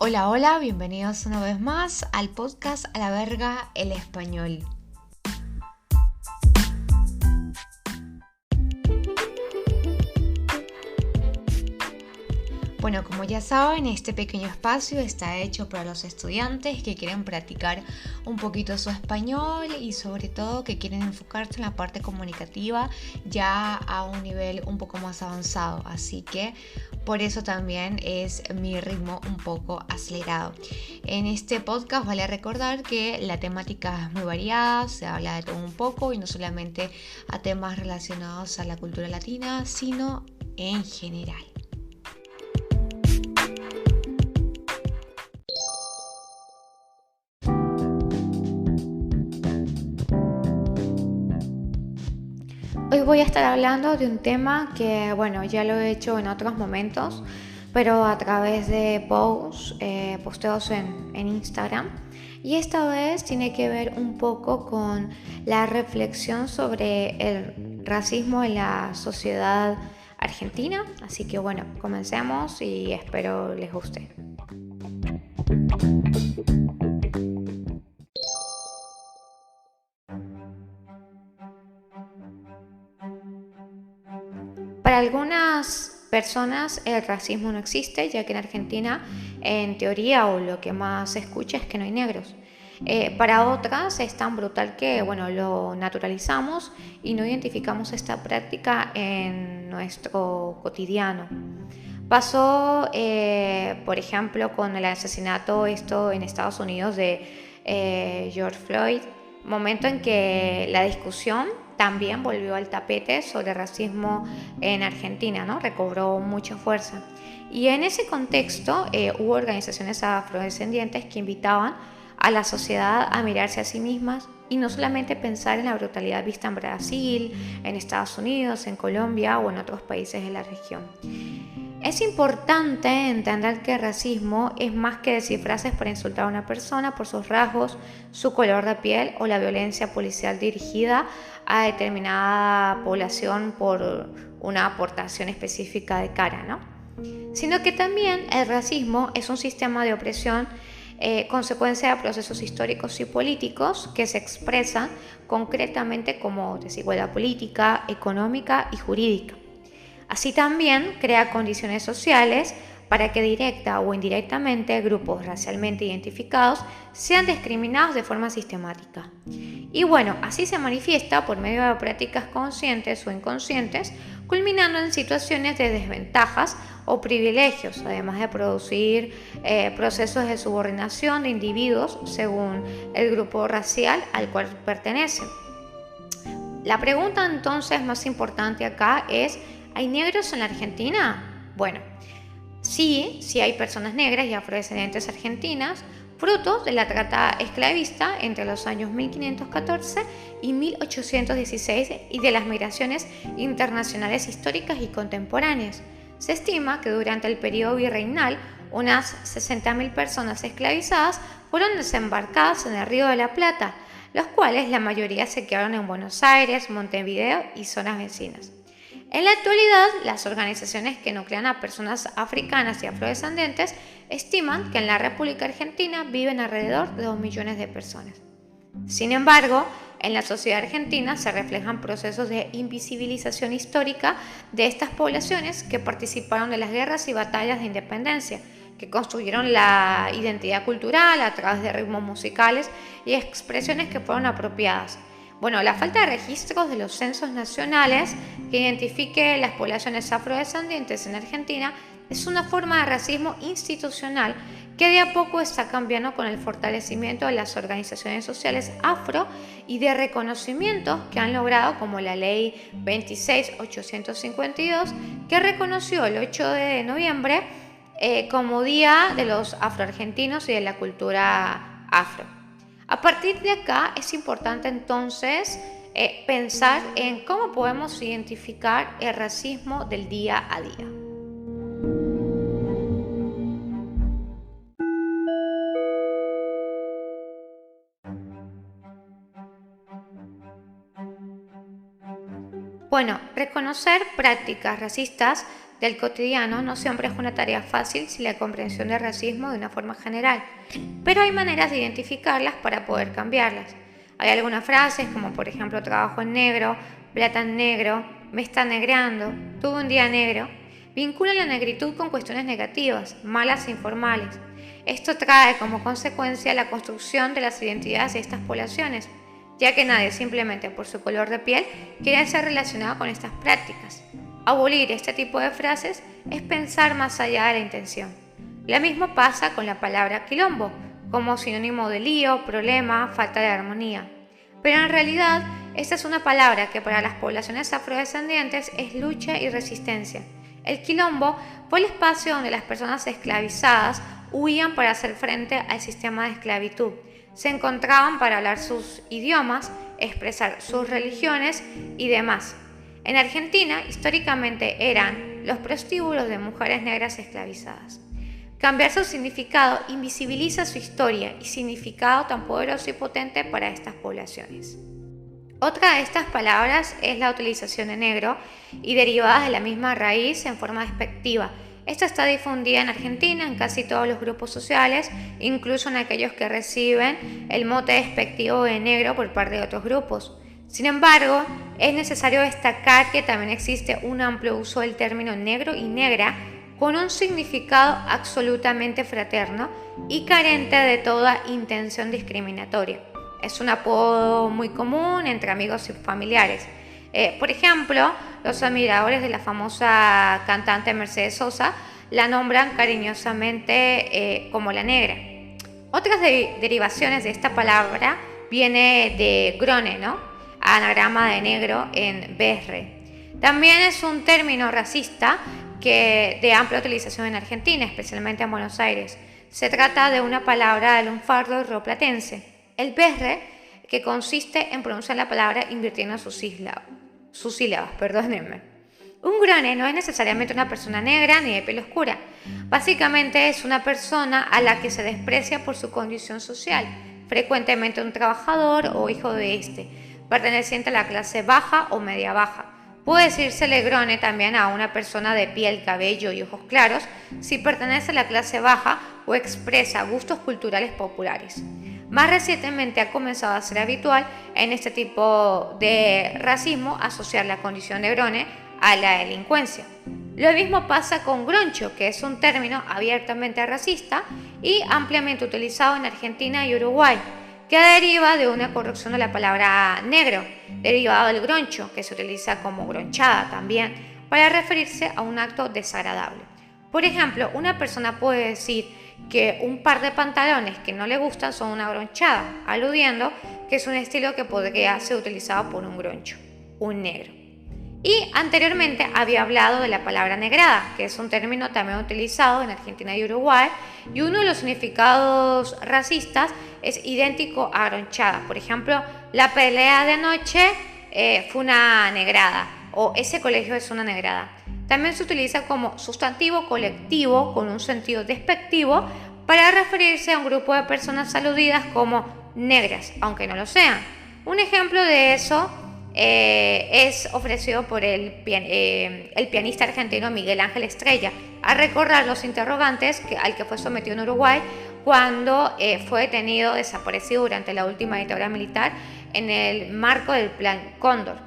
Hola, hola, bienvenidos una vez más al podcast A la Verga el Español. Bueno, como ya saben, este pequeño espacio está hecho para los estudiantes que quieren practicar un poquito su español y sobre todo que quieren enfocarse en la parte comunicativa ya a un nivel un poco más avanzado. Así que por eso también es mi ritmo un poco acelerado. En este podcast vale recordar que la temática es muy variada, se habla de todo un poco y no solamente a temas relacionados a la cultura latina, sino en general. Hoy voy a estar hablando de un tema que, ya lo he hecho en otros momentos, pero a través de posteos en Instagram. Y esta vez tiene que ver un poco con la reflexión sobre el racismo en la sociedad argentina. Así que comencemos y espero les guste. Para algunas personas el racismo no existe, ya que en Argentina, en teoría, o lo que más se escucha es que no hay negros. Para otras es tan brutal que lo naturalizamos y no identificamos esta práctica en nuestro cotidiano. Pasó, por ejemplo, con el asesinato en Estados Unidos de George Floyd, momento en que la discusión también volvió al tapete sobre racismo en Argentina, ¿no? Recobró mucha fuerza. Y en ese contexto hubo organizaciones afrodescendientes que invitaban a la sociedad a mirarse a sí mismas y no solamente pensar en la brutalidad vista en Brasil, en Estados Unidos, en Colombia o en otros países de la región. Es importante entender que el racismo es más que decir frases para insultar a una persona por sus rasgos, su color de piel o la violencia policial dirigida a determinada población por una aportación específica de cara, ¿no? Sino que también el racismo es un sistema de opresión consecuencia de procesos históricos y políticos que se expresan concretamente como desigualdad política, económica y jurídica. Así también crea condiciones sociales para que directa o indirectamente grupos racialmente identificados sean discriminados de forma sistemática. Y así se manifiesta por medio de prácticas conscientes o inconscientes, culminando en situaciones de desventajas o privilegios, además de producir procesos de subordinación de individuos según el grupo racial al cual pertenecen. La pregunta entonces más importante acá es: ¿hay negros en la Argentina? Bueno, sí hay personas negras y afrodescendientes argentinas, frutos de la trata esclavista entre los años 1514 y 1816 y de las migraciones internacionales históricas y contemporáneas. Se estima que durante el periodo virreinal unas 60.000 personas esclavizadas fueron desembarcadas en el Río de la Plata, los cuales la mayoría se quedaron en Buenos Aires, Montevideo y zonas vecinas. En la actualidad, las organizaciones que nuclean a personas africanas y afrodescendientes estiman que en la República Argentina viven alrededor de 2 millones de personas. Sin embargo, en la sociedad argentina se reflejan procesos de invisibilización histórica de estas poblaciones que participaron de las guerras y batallas de independencia, que construyeron la identidad cultural a través de ritmos musicales y expresiones que fueron apropiadas. La falta de registros de los censos nacionales que identifique las poblaciones afrodescendientes en Argentina es una forma de racismo institucional que de a poco está cambiando con el fortalecimiento de las organizaciones sociales afro y de reconocimientos que han logrado, como la ley 26.852, que reconoció el 8 de noviembre como Día de los Afroargentinos y de la Cultura Afro. A partir de acá es importante entonces pensar en cómo podemos identificar el racismo del día a día. Reconocer prácticas racistas del cotidiano no siempre es una tarea fácil sin la comprensión del racismo de una forma general, pero hay maneras de identificarlas para poder cambiarlas. Hay algunas frases como por ejemplo trabajo en negro, plata en negro, me está negrando, tuve un día negro, vinculan la negritud con cuestiones negativas, malas e informales. Esto trae como consecuencia la construcción de las identidades de estas poblaciones, ya que nadie simplemente por su color de piel quiere ser relacionado con estas prácticas. Abolir este tipo de frases es pensar más allá de la intención. Lo mismo pasa con la palabra quilombo, como sinónimo de lío, problema, falta de armonía. Pero en realidad, esta es una palabra que para las poblaciones afrodescendientes es lucha y resistencia. El quilombo fue el espacio donde las personas esclavizadas huían para hacer frente al sistema de esclavitud. Se encontraban para hablar sus idiomas, expresar sus religiones y demás. En Argentina, históricamente eran los prostíbulos de mujeres negras esclavizadas. Cambiar su significado invisibiliza su historia y significado tan poderoso y potente para estas poblaciones. Otra de estas palabras es la utilización de negro y derivadas de la misma raíz en forma despectiva. Esta está difundida en Argentina en casi todos los grupos sociales, incluso en aquellos que reciben el mote despectivo de negro por parte de otros grupos. Sin embargo, es necesario destacar que también existe un amplio uso del término negro y negra con un significado absolutamente fraterno y carente de toda intención discriminatoria. Es un apodo muy común entre amigos y familiares. Por ejemplo, los admiradores de la famosa cantante Mercedes Sosa la nombran cariñosamente como la negra. Otras derivaciones de esta palabra viene de grone, ¿no? Anagrama de negro en berre. También es un término racista de amplia utilización en Argentina, especialmente en Buenos Aires. Se trata de una palabra del lunfardo rioplatense. El berre, que consiste en pronunciar la palabra invirtiendo sus sílabas, perdónenme. Un grone no es necesariamente una persona negra ni de piel oscura. Básicamente es una persona a la que se desprecia por su condición social, frecuentemente un trabajador o hijo de este, perteneciente a la clase baja o media baja. Puede decírsele grone también a una persona de piel, cabello y ojos claros si pertenece a la clase baja o expresa gustos culturales populares. Más recientemente ha comenzado a ser habitual en este tipo de racismo asociar la condición de grone a la delincuencia. Lo mismo pasa con groncho, que es un término abiertamente racista y ampliamente utilizado en Argentina y Uruguay, que deriva de una corrección de la palabra negro, derivado del groncho, que se utiliza como gronchada también, para referirse a un acto desagradable. Por ejemplo, una persona puede decir que un par de pantalones que no le gustan son una gronchada, aludiendo que es un estilo que podría ser utilizado por un groncho, un negro. Y anteriormente había hablado de la palabra negrada, que es un término también utilizado en Argentina y Uruguay, y uno de los significados racistas es idéntico a gronchada. Por ejemplo, la pelea de anoche fue una negrada, o ese colegio es una negrada. También se utiliza como sustantivo colectivo con un sentido despectivo para referirse a un grupo de personas aludidas como negras, aunque no lo sean. Un ejemplo de eso es ofrecido por el pianista argentino Miguel Ángel Estrella, a recordar los interrogantes al que fue sometido en Uruguay cuando fue detenido, desaparecido durante la última dictadura militar en el marco del Plan Cóndor.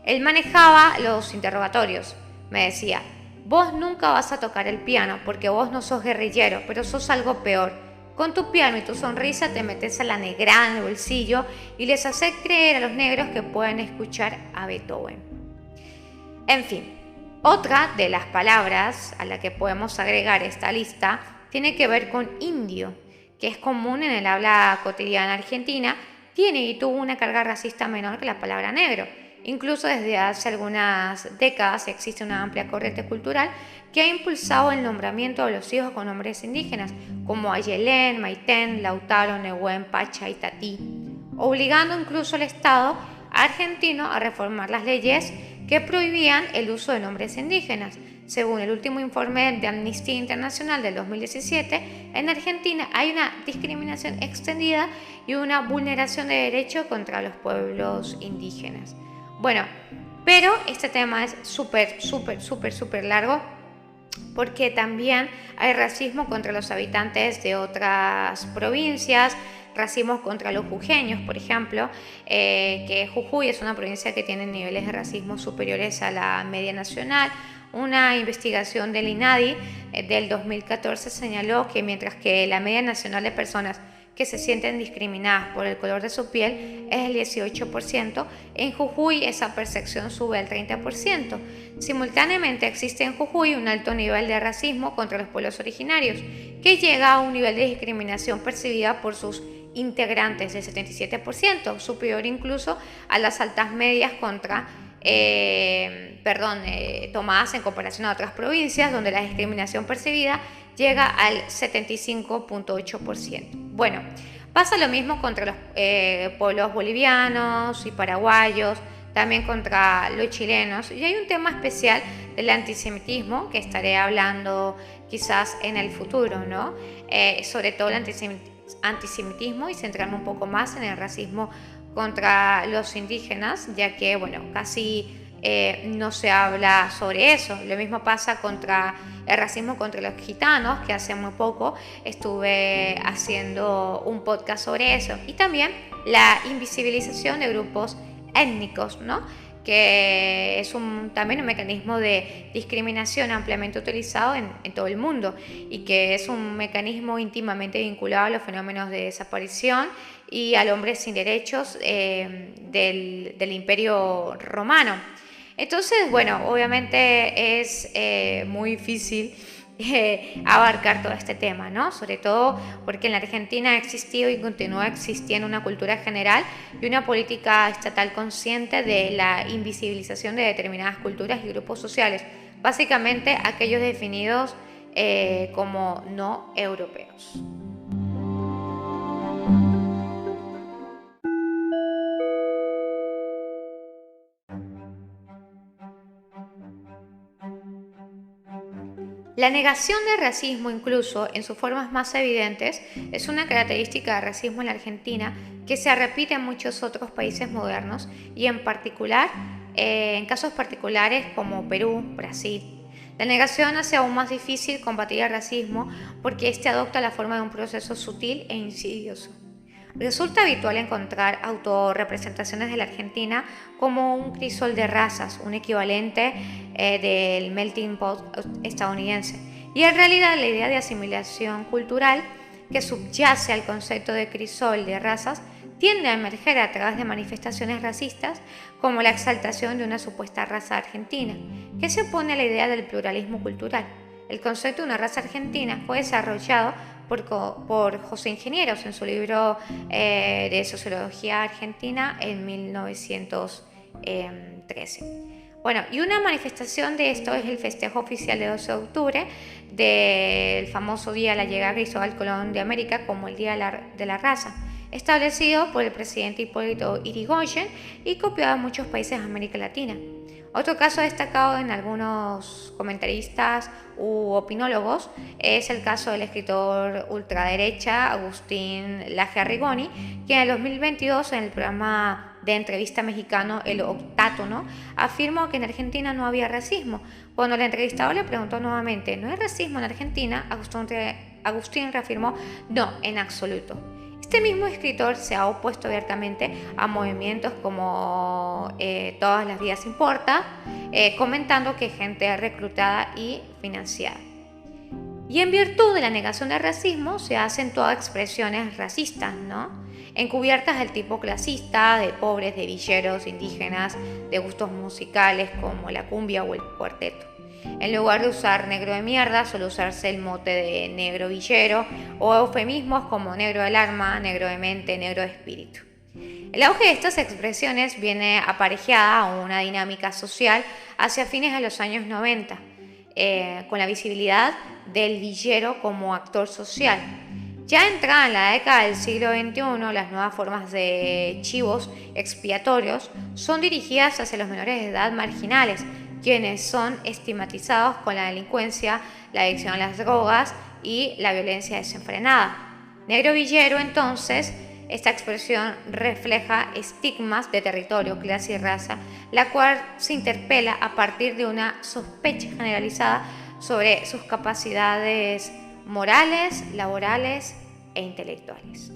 Él manejaba los interrogatorios. Me decía: vos nunca vas a tocar el piano porque vos no sos guerrillero, pero sos algo peor. Con tu piano y tu sonrisa te metes a la negrada en el bolsillo y les haces creer a los negros que pueden escuchar a Beethoven. En fin, otra de las palabras a la que podemos agregar esta lista tiene que ver con indio, que es común en el habla cotidiana argentina, tiene y tuvo una carga racista menor que la palabra negro. Incluso desde hace algunas décadas existe una amplia corriente cultural que ha impulsado el nombramiento de los hijos con nombres indígenas, como Ayelén, Maitén, Lautaro, Nehuen, Pacha y Tatí, obligando incluso al Estado argentino a reformar las leyes que prohibían el uso de nombres indígenas. Según el último informe de Amnistía Internacional del 2017, en Argentina hay una discriminación extendida y una vulneración de derechos contra los pueblos indígenas. Bueno, pero este tema es súper largo porque también hay racismo contra los habitantes de otras provincias, racismo contra los jujeños, por ejemplo, que Jujuy es una provincia que tiene niveles de racismo superiores a la media nacional. Una investigación del INADI del 2014 señaló que mientras que la media nacional de personas que se sienten discriminadas por el color de su piel es el 18%, en Jujuy esa percepción sube al 30%. Simultáneamente existe en Jujuy un alto nivel de racismo contra los pueblos originarios, que llega a un nivel de discriminación percibida por sus integrantes del 77%, superior incluso a las altas medias tomadas en comparación a otras provincias, donde la discriminación percibida llega al 75.8%. Bueno, pasa lo mismo contra los pueblos bolivianos y paraguayos, también contra los chilenos. Y hay un tema especial del antisemitismo que estaré hablando quizás en el futuro, ¿no? Sobre todo el antisemitismo y centrarme un poco más en el racismo contra los indígenas, ya que, bueno, casi no se habla sobre eso. Lo mismo pasa contra el racismo contra los gitanos, que hace muy poco estuve haciendo un podcast sobre eso. Y también la invisibilización de grupos étnicos, ¿no? Que es también un mecanismo de discriminación ampliamente utilizado en todo el mundo y que es un mecanismo íntimamente vinculado a los fenómenos de desaparición y al hombre sin derechos del Imperio Romano. Entonces, bueno, obviamente es muy difícil abarcar todo este tema, ¿no? Sobre todo porque en la Argentina ha existido y continúa existiendo una cultura general y una política estatal consciente de la invisibilización de determinadas culturas y grupos sociales, básicamente aquellos definidos como no europeos. La negación del racismo, incluso en sus formas más evidentes, es una característica del racismo en la Argentina que se repite en muchos otros países modernos y en particular en casos particulares como Perú, Brasil. La negación hace aún más difícil combatir el racismo porque este adopta la forma de un proceso sutil e insidioso. Resulta habitual encontrar autorrepresentaciones de la Argentina como un crisol de razas, un equivalente del melting pot estadounidense. Y en realidad la idea de asimilación cultural que subyace al concepto de crisol de razas tiende a emerger a través de manifestaciones racistas como la exaltación de una supuesta raza argentina, que se opone a la idea del pluralismo cultural. El concepto de una raza argentina fue desarrollado por José Ingenieros en su libro de Sociología Argentina en 1913. Bueno, y una manifestación de esto es el festejo oficial de 12 de octubre del famoso Día de la Llegada de Cristóbal Colón de América como el Día de la Raza, establecido por el presidente Hipólito Yrigoyen y copiado en muchos países de América Latina. Otro caso destacado en algunos comentaristas u opinólogos es el caso del escritor ultraderecha Agustín Laje Arrigoni, que en el 2022 en el programa de entrevista mexicano El Octágono afirmó que en Argentina no había racismo. Cuando el entrevistador le preguntó nuevamente, ¿no hay racismo en Argentina?, Agustín reafirmó, no, en absoluto. Este mismo escritor se ha opuesto abiertamente a movimientos como Todas las vidas importan, comentando que gente reclutada y financiada. Y en virtud de la negación del racismo se hacen todas expresiones racistas, ¿no? Encubiertas del tipo clasista, de pobres, de villeros, indígenas, de gustos musicales como la cumbia o el cuarteto. En lugar de usar negro de mierda, suele usarse el mote de negro villero o eufemismos como negro del alma, negro de mente, negro de espíritu. El auge de estas expresiones viene aparejada a una dinámica social hacia fines de los años 90, con la visibilidad del villero como actor social. Ya entrada en la década del siglo XXI, las nuevas formas de chivos expiatorios son dirigidas hacia los menores de edad marginales, quienes son estigmatizados con la delincuencia, la adicción a las drogas y la violencia desenfrenada. Negro villero, entonces, esta expresión refleja estigmas de territorio, clase y raza, la cual se interpela a partir de una sospecha generalizada sobre sus capacidades morales, laborales e intelectuales.